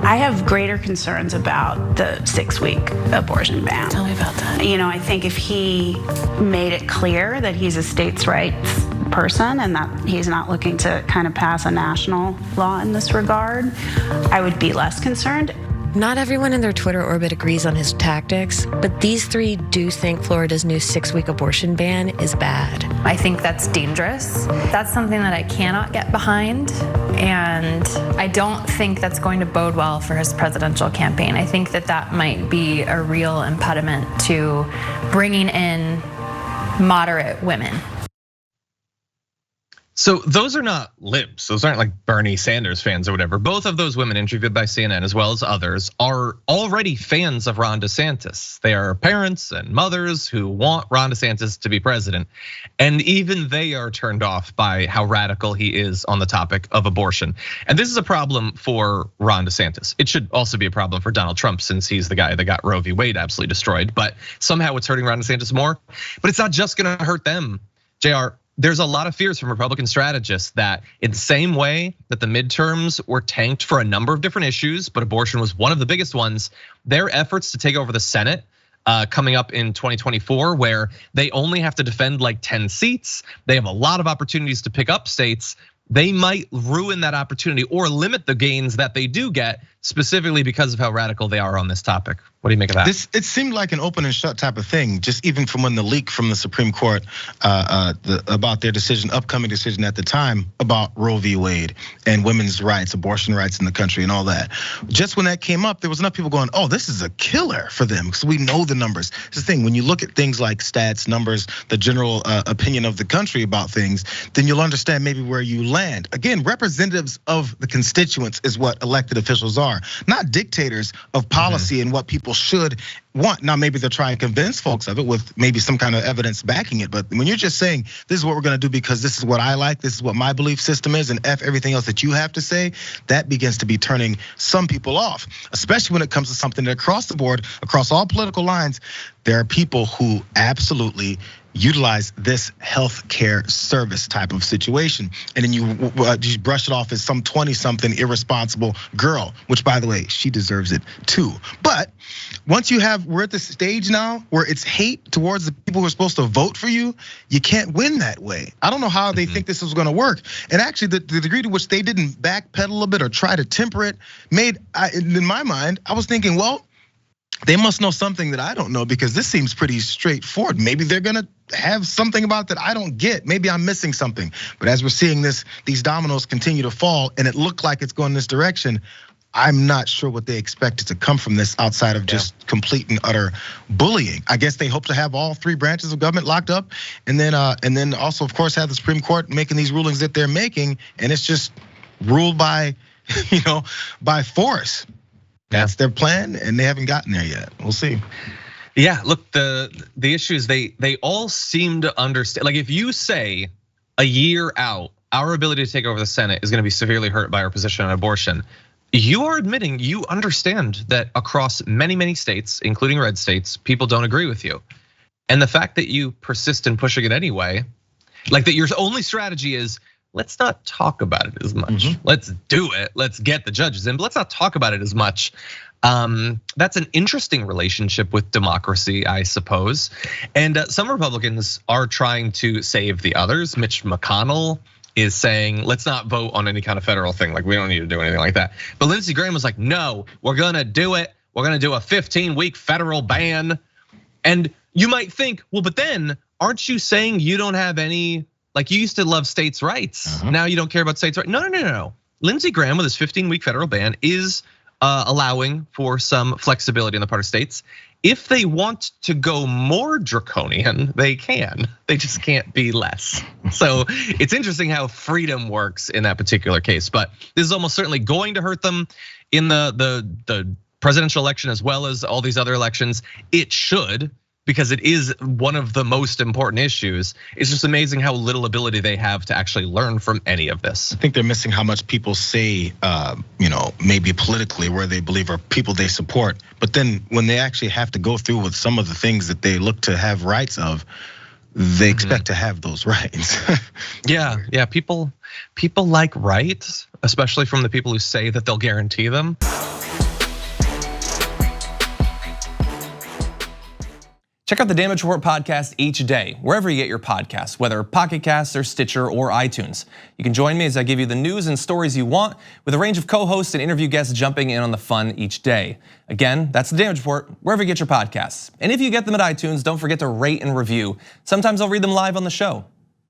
I have greater concerns about the 6-week abortion ban. Tell me about that. I think if he made it clear that he's a states' rights person and that he's not looking to kind of pass a national law in this regard, I would be less concerned. Not everyone in their Twitter orbit agrees on his tactics, but these three do think Florida's new 6-week abortion ban is bad. I think that's dangerous. That's something that I cannot get behind, and I don't think that's going to bode well for his presidential campaign. I think that might be a real impediment to bringing in moderate women. So those are not libs. Those aren't like Bernie Sanders fans or whatever. Both of those women interviewed by CNN, as well as others, are already fans of Ron DeSantis. They are parents and mothers who want Ron DeSantis to be president. And even they are turned off by how radical he is on the topic of abortion. And this is a problem for Ron DeSantis. It should also be a problem for Donald Trump, since he's the guy that got Roe v. Wade absolutely destroyed. But somehow it's hurting Ron DeSantis more. But it's not just gonna hurt them, JR. There's a lot of fears from Republican strategists that in the same way that the midterms were tanked for a number of different issues, but abortion was one of the biggest ones, their efforts to take over the Senate coming up in 2024, where they only have to defend like 10 seats, they have a lot of opportunities to pick up states, they might ruin that opportunity or limit the gains that they do get, specifically because of how radical they are on this topic. What do you make of that? It seemed like an open and shut type of thing, just even from when the leak from the Supreme Court about their upcoming decision at the time about Roe v. Wade and women's rights, abortion rights in the country and all that. Just when that came up, there was enough people going, oh, this is a killer for them, because we know the numbers. It's the thing, when you look at things like stats, numbers, the general opinion of the country about things, then you'll understand maybe where you land. Again, representatives of the constituents is what elected officials are, not dictators of policy and what people should want. Now, maybe they're trying to convince folks of it with maybe some kind of evidence backing it. But when you're just saying, this is what we're gonna do because this is what I like, this is what my belief system is, and F everything else that you have to say, that begins to be turning some people off, especially when it comes to something that across the board, across all political lines, there are people who absolutely utilize this healthcare service type of situation. And then you brush it off as some 20-something irresponsible girl, which by the way, she deserves it too. But once we're at the stage now where it's hate towards the people who are supposed to vote for you, you can't win that way. I don't know how they think this is gonna work. And actually the degree to which they didn't backpedal a bit or try to temper it in my mind, I was thinking, well, they must know something that I don't know, because this seems pretty straightforward. Maybe they're gonna have something about that I don't get. Maybe I'm missing something. But as we're seeing these dominoes continue to fall, and it looked like it's going this direction, I'm not sure what they expected to come from this outside of just complete and utter bullying. I guess they hope to have all three branches of government locked up, and then also, of course, have the Supreme Court making these rulings that they're making, and it's just ruled by, by force. That's their plan, and they haven't gotten there yet. We'll see. Yeah, look, the issue is they all seem to understand. Like, if you say a year out, our ability to take over the Senate is gonna be severely hurt by our position on abortion, you are admitting you understand that across many, many states, including red states, people don't agree with you. And the fact that you persist in pushing it anyway, like that your only strategy is, let's not talk about it as much. Let's do it, let's get the judges in, but let's not talk about it as much. That's an interesting relationship with democracy, I suppose. And some Republicans are trying to save the others. Mitch McConnell is saying, let's not vote on any kind of federal thing. Like, we don't need to do anything like that. But Lindsey Graham was like, no, we're gonna do it. We're gonna do a 15-week federal ban. And you might think, well, but then aren't you saying you don't have any, like, you used to love states' rights. Now you don't care about states' rights. No. Lindsey Graham with his 15-week federal ban is allowing for some flexibility on the part of states. If they want to go more draconian, they can. They just can't be less. So it's interesting how freedom works in that particular case. But this is almost certainly going to hurt them in the presidential election as well as all these other elections. It should, because it is one of the most important issues. It's just amazing how little ability they have to actually learn from any of this. I think they're missing how much people say, maybe politically where they believe are people they support. But then when they actually have to go through with some of the things that they look to have rights of, they expect to have those rights. Yeah, people like rights, especially from the people who say that they'll guarantee them. Check out the Damage Report podcast each day, wherever you get your podcasts, whether Pocket Casts or Stitcher or iTunes. You can join me as I give you the news and stories you want, with a range of co-hosts and interview guests jumping in on the fun each day. Again, that's the Damage Report, wherever you get your podcasts. And if you get them at iTunes, don't forget to rate and review. Sometimes I'll read them live on the show.